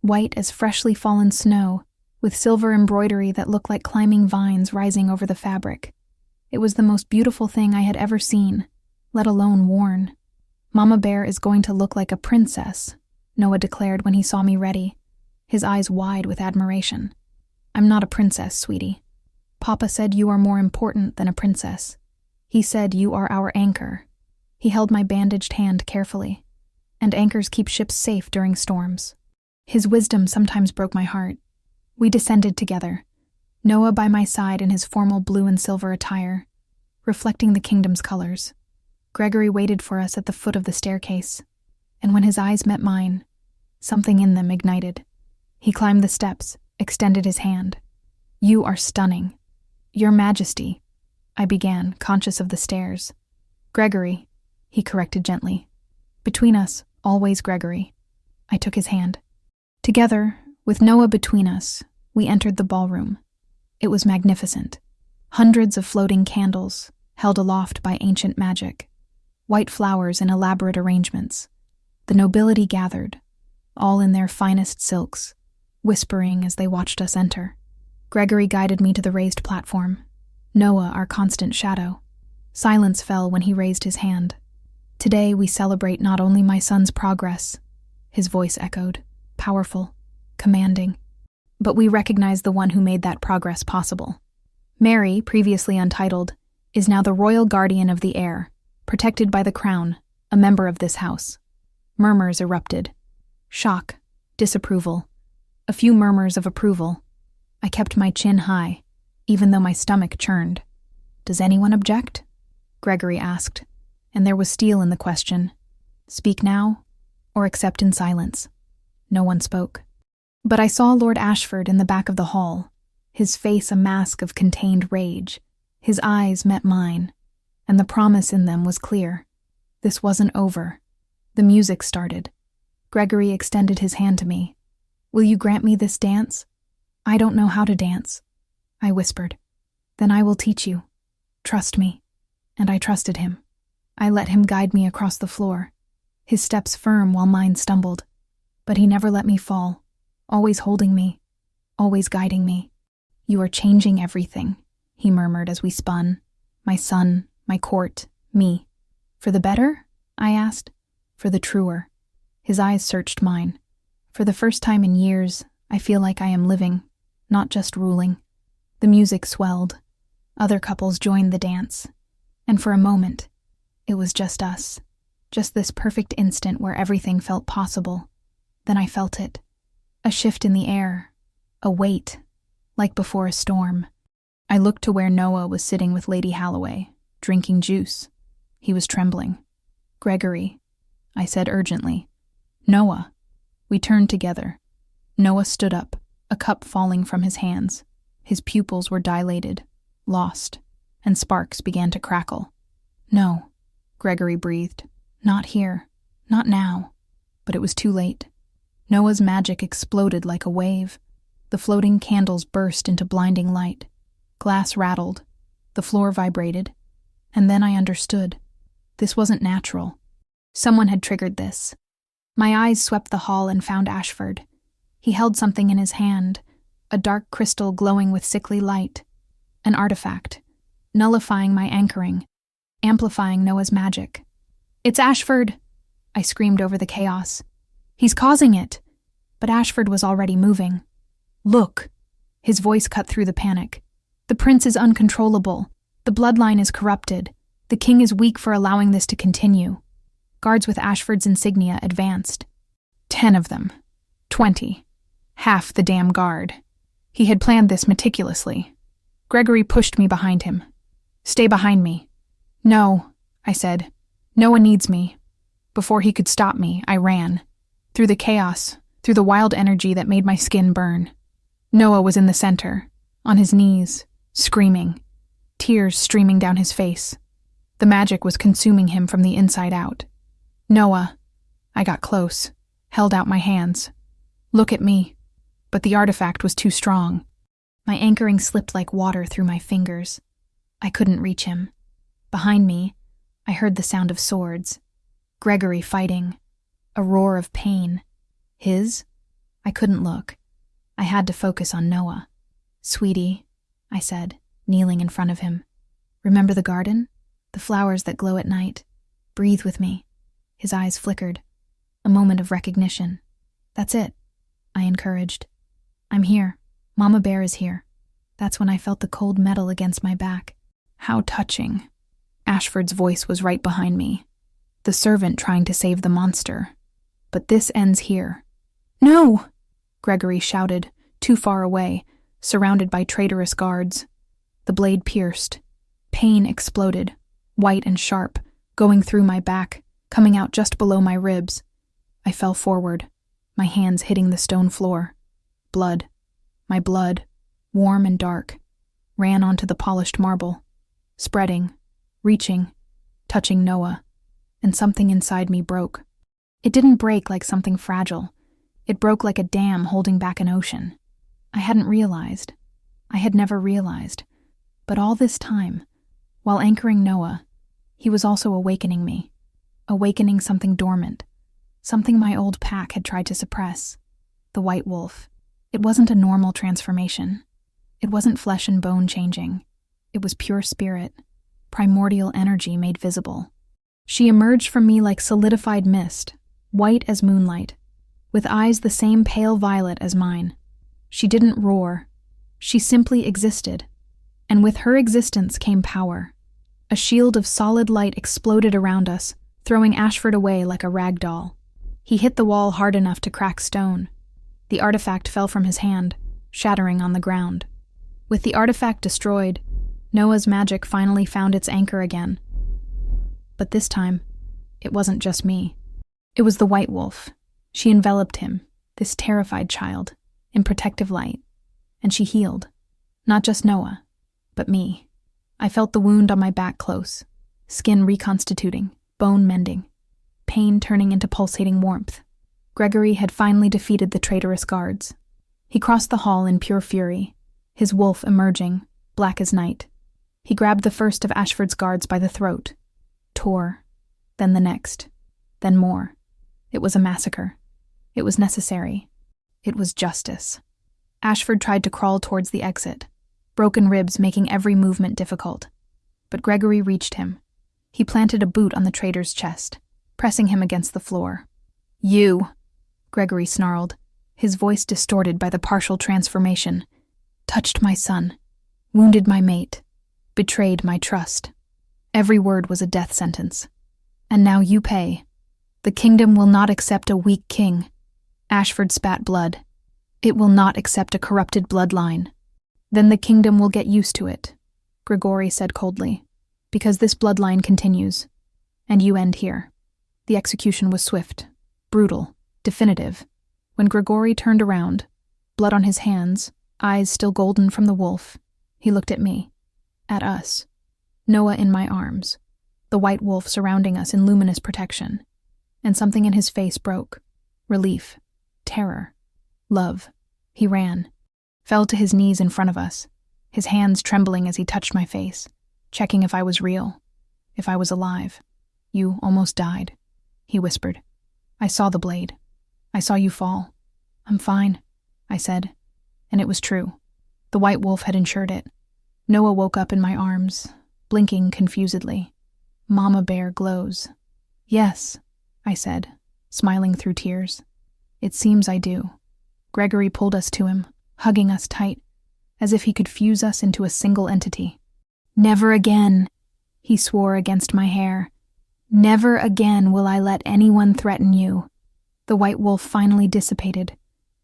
white as freshly fallen snow, with silver embroidery that looked like climbing vines rising over the fabric. It was the most beautiful thing I had ever seen, let alone worn. Mama Bear is going to look like a princess, Noah declared when he saw me ready, his eyes wide with admiration. I'm not a princess, sweetie. Papa said you are more important than a princess. He said you are our anchor. He held my bandaged hand carefully. And anchors keep ships safe during storms. His wisdom sometimes broke my heart. We descended together, Noah by my side in his formal blue and silver attire, reflecting the kingdom's colors. Gregory waited for us at the foot of the staircase, and when his eyes met mine, something in them ignited. He climbed the steps, extended his hand. You are stunning. Your Majesty, I began, conscious of the stairs. Gregory, he corrected gently. Between us, always Gregory. I took his hand. Together, with Noah between us, we entered the ballroom. It was magnificent. Hundreds of floating candles, held aloft by ancient magic. White flowers in elaborate arrangements. The nobility gathered, all in their finest silks, whispering as they watched us enter. Gregory guided me to the raised platform. Noah, our constant shadow. Silence fell when he raised his hand. Today we celebrate not only my son's progress, his voice echoed, powerful, commanding, but we recognize the one who made that progress possible. Mary, previously untitled, is now the royal guardian of the heir, protected by the crown, a member of this house. Murmurs erupted. Shock, disapproval, a few murmurs of approval. I kept my chin high, even though my stomach churned. Does anyone object? Gregory asked, and there was steel in the question. Speak now, or accept in silence. No one spoke. But I saw Lord Ashford in the back of the hall, his face a mask of contained rage. His eyes met mine, and the promise in them was clear. This wasn't over. The music started. Gregory extended his hand to me. Will you grant me this dance? I don't know how to dance, I whispered. Then I will teach you. Trust me. And I trusted him. I let him guide me across the floor, his steps firm while mine stumbled. But he never let me fall, always holding me, always guiding me. You are changing everything, he murmured as we spun. My son, my court, me. For the better? I asked. For the truer. His eyes searched mine. For the first time in years, I feel like I am living, not just ruling. The music swelled. Other couples joined the dance. And for a moment, it was just us. Just this perfect instant where everything felt possible. Then I felt it. A shift in the air. A weight, like before a storm. I looked to where Noah was sitting with Lady Halloway, drinking juice. He was trembling. Gregory, I said urgently. Noah. We turned together. Noah stood up, a cup falling from his hands. His pupils were dilated, lost, and sparks began to crackle. No, Gregory breathed. Not here. Not now. But it was too late. Noah's magic exploded like a wave. The floating candles burst into blinding light. Glass rattled. The floor vibrated. And then I understood. This wasn't natural. Someone had triggered this. My eyes swept the hall and found Ashford. He held something in his hand, a dark crystal glowing with sickly light. An artifact, nullifying my anchoring, amplifying Noah's magic. It's Ashford! I screamed over the chaos. He's causing it! But Ashford was already moving. Look! His voice cut through the panic. The prince is uncontrollable. The bloodline is corrupted. The king is weak for allowing this to continue. Guards with Ashford's insignia advanced. 10 of them. 20. Half the damn guard. He had planned this meticulously. Gregory pushed me behind him. Stay behind me. No, I said. No one needs me. Before he could stop me, I ran. Through the chaos, through the wild energy that made my skin burn. Noah was in the center, on his knees, screaming, tears streaming down his face. The magic was consuming him from the inside out. Noah. I got close, held out my hands. Look at me. But the artifact was too strong. My anchoring slipped like water through my fingers. I couldn't reach him. Behind me, I heard the sound of swords. Gregory fighting. A roar of pain. His? I couldn't look. I had to focus on Noah. "Sweetie," I said, kneeling in front of him. "Remember the garden? The flowers that glow at night? Breathe with me." His eyes flickered. A moment of recognition. "That's it," I encouraged. "I'm here. Mama Bear is here." That's when I felt the cold metal against my back. How touching. Ashford's voice was right behind me. The servant trying to save the monster. But this ends here. "No!" Gregory shouted, too far away, surrounded by traitorous guards. The blade pierced. Pain exploded, white and sharp, going through my back, coming out just below my ribs. I fell forward, my hands hitting the stone floor. Blood. My blood, warm and dark, ran onto the polished marble, spreading, reaching, touching Noah, and something inside me broke. It didn't break like something fragile. It broke like a dam holding back an ocean. I hadn't realized. I had never realized. But all this time, while anchoring Noah, he was also awakening me. Awakening something dormant. Something my old pack had tried to suppress. The white wolf. It wasn't a normal transformation. It wasn't flesh and bone changing. It was pure spirit, primordial energy made visible. She emerged from me like solidified mist, white as moonlight, with eyes the same pale violet as mine. She didn't roar. She simply existed. And with her existence came power. A shield of solid light exploded around us, throwing Ashford away like a rag doll. He hit the wall hard enough to crack stone. The artifact fell from his hand, shattering on the ground. With the artifact destroyed, Noah's magic finally found its anchor again. But this time, it wasn't just me. It was the white wolf. She enveloped him, this terrified child, in protective light. And she healed. Not just Noah, but me. I felt the wound on my back close, skin reconstituting, bone mending, pain turning into pulsating warmth. Gregory had finally defeated the traitorous guards. He crossed the hall in pure fury, his wolf emerging, black as night. He grabbed the first of Ashford's guards by the throat, tore, then the next, then more. It was a massacre. It was necessary. It was justice. Ashford tried to crawl towards the exit, broken ribs making every movement difficult. But Gregory reached him. He planted a boot on the traitor's chest, pressing him against the floor. "You," Gregory snarled, his voice distorted by the partial transformation, "touched my son, wounded my mate, betrayed my trust." Every word was a death sentence. "And now you pay. The kingdom will not accept a weak king." Ashford spat blood. "It will not accept a corrupted bloodline." "Then the kingdom will get used to it," Gregory said coldly, "because this bloodline continues, and you end here." The execution was swift, brutal, definitive. When Gregory turned around, blood on his hands, eyes still golden from the wolf, he looked at me, at us, Noah in my arms, the white wolf surrounding us in luminous protection, and something in his face broke. Relief, terror, love. He ran, fell to his knees in front of us, his hands trembling as he touched my face, checking if I was real, if I was alive. "You almost died," he whispered. "I saw the blade. I saw you fall." "I'm fine," I said, and it was true. The white wolf had ensured it. Noah woke up in my arms, blinking confusedly. "Mama Bear glows." "Yes," I said, smiling through tears. "It seems I do." Gregory pulled us to him, hugging us tight, as if he could fuse us into a single entity. "Never again," he swore against my hair. "Never again will I let anyone threaten you." The white wolf finally dissipated,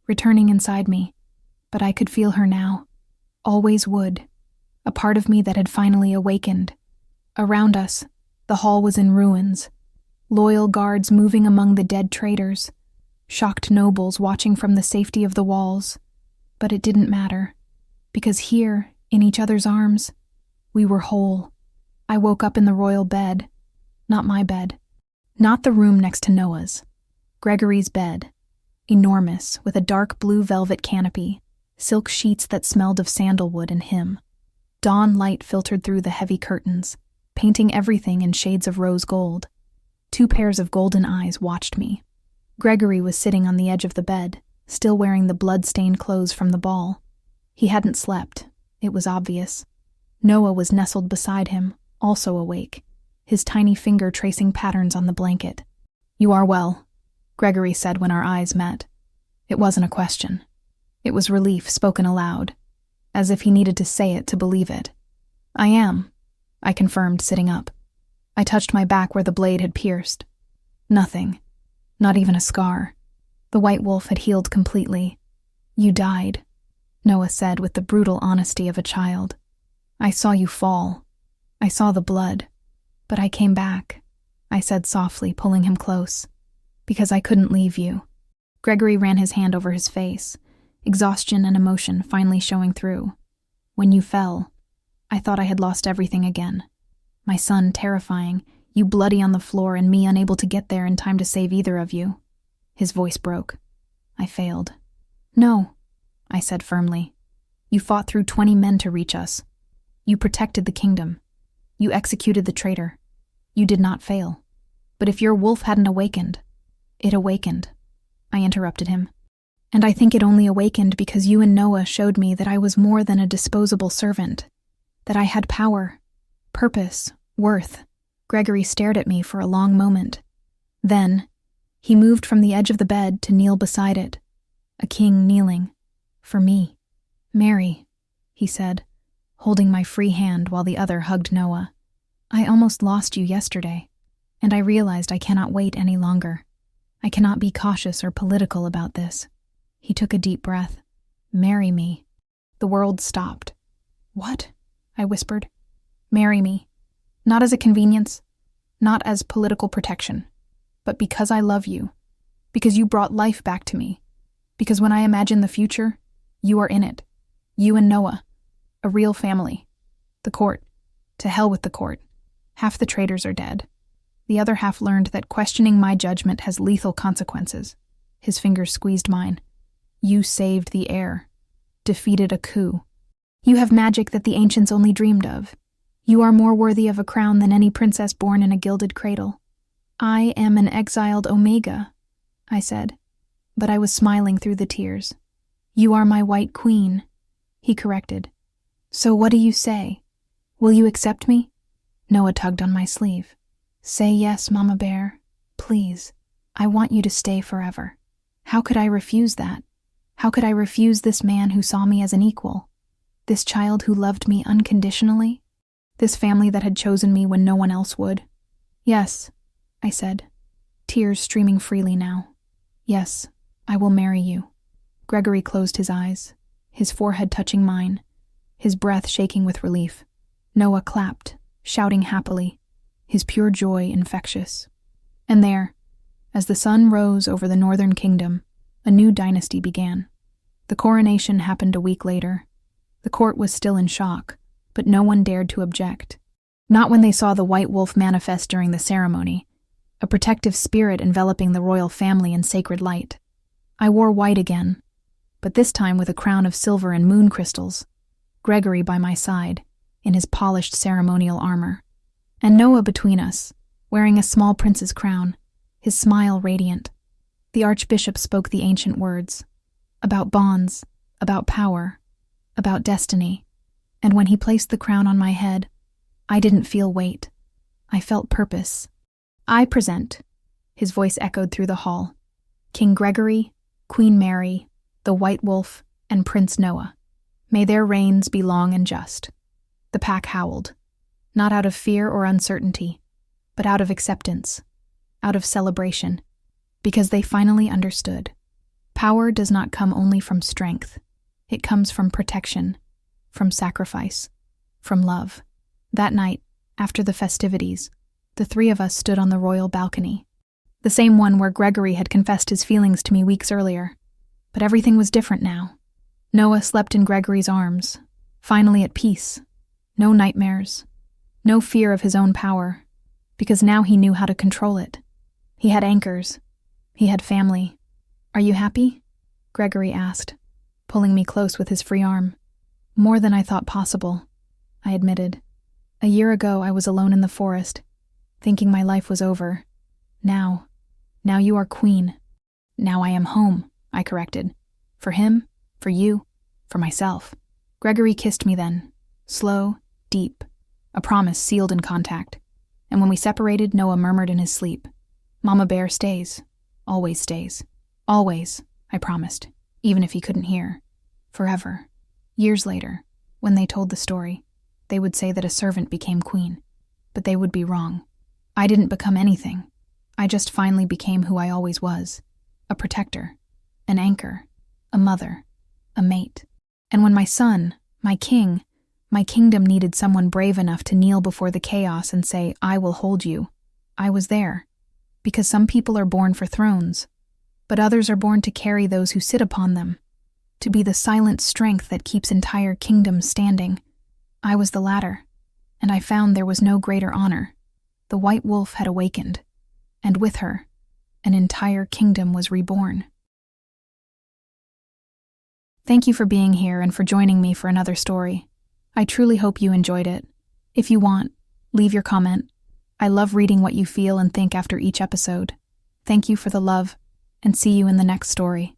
returning inside me, but I could feel her now. Always would. A part of me that had finally awakened. Around us, the hall was in ruins. Loyal guards moving among the dead traitors. Shocked nobles watching from the safety of the walls. But it didn't matter, because here, in each other's arms, we were whole. I woke up in the royal bed. Not my bed. Not the room next to Noah's. Gregory's bed. Enormous, with a dark blue velvet canopy, silk sheets that smelled of sandalwood and him. Dawn light filtered through the heavy curtains, painting everything in shades of rose gold. 2 pairs of golden eyes watched me. Gregory was sitting on the edge of the bed, still wearing the blood-stained clothes from the ball. He hadn't slept, it was obvious. Noah was nestled beside him, also awake, his tiny finger tracing patterns on the blanket. "You are well," Gregory said when our eyes met. It wasn't a question. It was relief spoken aloud, as if he needed to say it to believe it. "I am," I confirmed, sitting up. I touched my back where the blade had pierced. Nothing. Not even a scar. The white wolf had healed completely. "You died," Noah said with the brutal honesty of a child. "I saw you fall. I saw the blood. But I came back," I said softly, pulling him close. "Because I couldn't leave you." Gregory ran his hand over his face, exhaustion and emotion finally showing through. "When you fell, I thought I had lost everything again. My son terrifying, you bloody on the floor and me unable to get there in time to save either of you." His voice broke. I failed. "No," I said firmly. "You fought through 20 men to reach us. You protected the kingdom. You executed the traitor. You did not fail. But if your wolf hadn't awakened, it awakened." I interrupted him. "And I think it only awakened because you and Noah showed me that I was more than a disposable servant, that I had power, purpose, worth." Gregory stared at me for a long moment. Then, he moved from the edge of the bed to kneel beside it, a king kneeling, for me. "Mary," he said, holding my free hand while the other hugged Noah. "I almost lost you yesterday, and I realized I cannot wait any longer. I cannot be cautious or political about this." He took a deep breath. "Marry me." The world stopped. "What?" I whispered. "Marry me. Not as a convenience, not as political protection, but because I love you, because you brought life back to me, because when I imagine the future, you are in it. You and Noah, a real family. The court, to hell with the court. Half the traitors are dead. The other half learned that questioning my judgment has lethal consequences." His fingers squeezed mine. "You saved the heir, defeated a coup. You have magic that the ancients only dreamed of. You are more worthy of a crown than any princess born in a gilded cradle." "I am an exiled Omega," I said, but I was smiling through the tears. "You are my white queen," he corrected. "So what do you say? Will you accept me?" Noah tugged on my sleeve. "Say yes, Mama Bear, please. I want you to stay forever." How could I refuse that? How could I refuse this man who saw me as an equal? This child who loved me unconditionally? This family that had chosen me when no one else would? "Yes," I said, tears streaming freely now. "Yes, I will marry you." Gregory closed his eyes, his forehead touching mine, his breath shaking with relief. Noah clapped, shouting happily, his pure joy infectious. And there, as the sun rose over the northern kingdom, a new dynasty began. The coronation happened a week later. The court was still in shock, but no one dared to object. Not when they saw the white wolf manifest during the ceremony, a protective spirit enveloping the royal family in sacred light. I wore white again, but this time with a crown of silver and moon crystals, Gregory by my side, in his polished ceremonial armor, and Noah between us, wearing a small prince's crown, his smile radiant. The archbishop spoke the ancient words, about bonds, about power, about destiny, and when he placed the crown on my head, I didn't feel weight. I felt purpose. "I present," his voice echoed through the hall, "King Gregory, Queen Mary, the White Wolf, and Prince Noah. May their reigns be long and just." The pack howled, not out of fear or uncertainty, but out of acceptance, out of celebration, because they finally understood. Power does not come only from strength. It comes from protection, from sacrifice, from love. That night, after the festivities, the 3 of us stood on the royal balcony, the same one where Gregory had confessed his feelings to me weeks earlier. But everything was different now. Noah slept in Gregory's arms, finally at peace. No nightmares, no fear of his own power, because now he knew how to control it. He had anchors. He had family. "Are you happy?" Gregory asked. pulling me close with his free arm. More than I thought possible, I admitted. A year ago, I was alone in the forest, thinking my life was over. Now you are queen. Now I am home, I corrected. For him, for you, for myself. Gregory kissed me then, slow, deep, a promise sealed in contact. And when we separated, Noah murmured in his sleep, "Mama Bear stays, always stays. Always," I promised, even if he couldn't hear. Forever. Years later, when they told the story, they would say that a servant became queen. But they would be wrong. I didn't become anything. I just finally became who I always was. A protector, an anchor, a mother, a mate. And when my son, my king, my kingdom needed someone brave enough to kneel before the chaos and say, "I will hold you," I was there. Because some people are born for thrones, but others are born to carry those who sit upon them, to be the silent strength that keeps entire kingdoms standing. I was the latter, and I found there was no greater honor. The white wolf had awakened, and with her, an entire kingdom was reborn. Thank you for being here and for joining me for another story. I truly hope you enjoyed it. If you want, leave your comment. I love reading what you feel and think after each episode. Thank you for the love, and see you in the next story.